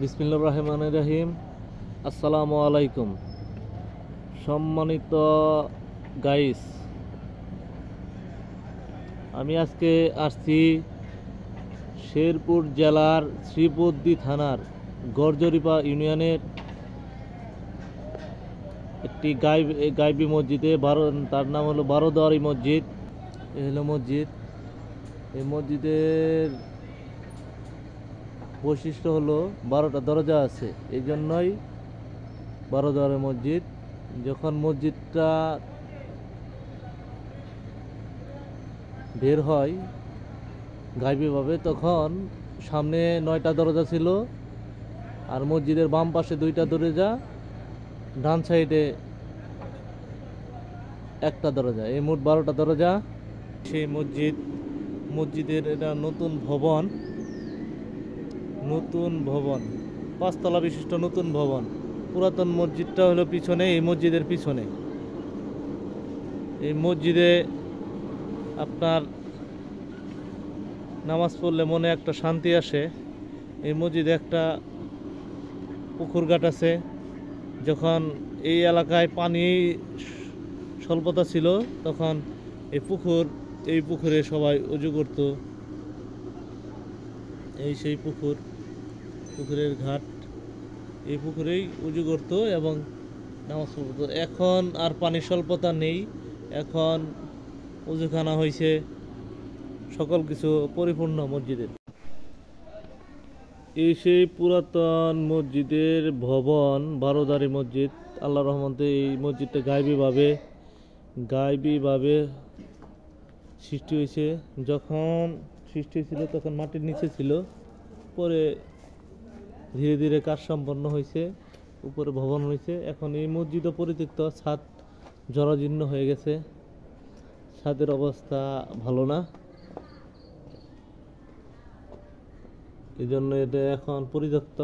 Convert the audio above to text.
বিসমিল্লাহির রহমানির রহিম। আসসালামু আলাইকুম। সম্মানিত গাইস, আমি আজকে আসছি শেরপুর জেলার শ্রীবদ্দী থানার গড়জরিপা ইউনিয়নের একটি গাইবী মসজিদে। তার নাম হলো বারোদুয়ারি মসজিদ। এই হলো মসজিদ। এই মসজিদের বৈশিষ্ট্য হলো 12টা দরজা আছে, এই জন্যই বারোদুয়ারি মসজিদ। যখন মসজিদটা বের হয় গাইবীভাবে, তখন সামনে 9টা দরজা ছিল, আর মসজিদের বাম পাশে 2টা দরজা, ডান সাইডে একটা দরজা, এই মোট 12টা দরজা। সেই মসজিদের এটা নতুন ভবন, 5 তলা বিশিষ্ট নতুন ভবন। পুরাতন মসজিদটা হলো পিছনে, এই মসজিদের পিছনে। এই মসজিদে আপনার নামাজ পড়লে মনে একটা শান্তি আসে। এই মসজিদে একটা পুকুর ঘাট আছে। যখন এই এলাকায় পানি স্বল্পতা ছিল, তখন এই পুকুরে সবাই উজু করত। এই সেই পুকুরের ঘাট, এই পুকুরেই উজু করত এবং নামাজ পড়ত। এখন আর পানির স্বল্পতা নেই, এখন উজুখানা হয়েছে, সকল কিছু পরিপূর্ণ মসজিদের। এই সেই পুরাতন মসজিদের ভবন, বারোদুয়ারি মসজিদ। আল্লাহর রহমতে এই মসজিদটা গাইবীভাবে সৃষ্টি হয়েছে। যখন সৃষ্টি হয়েছিল তখন মাটির নিচে ছিল, পরে ধীরে ধীরে কাজ সম্পন্ন হয়েছে, উপরে ভবন হয়েছে। এখন এই মসজিদও পরিত্যক্ত, ছাদ জরাজীর্ণ হয়ে গেছে, ছাদের অবস্থা ভালো না, এই জন্য এটা এখন পরিত্যক্ত।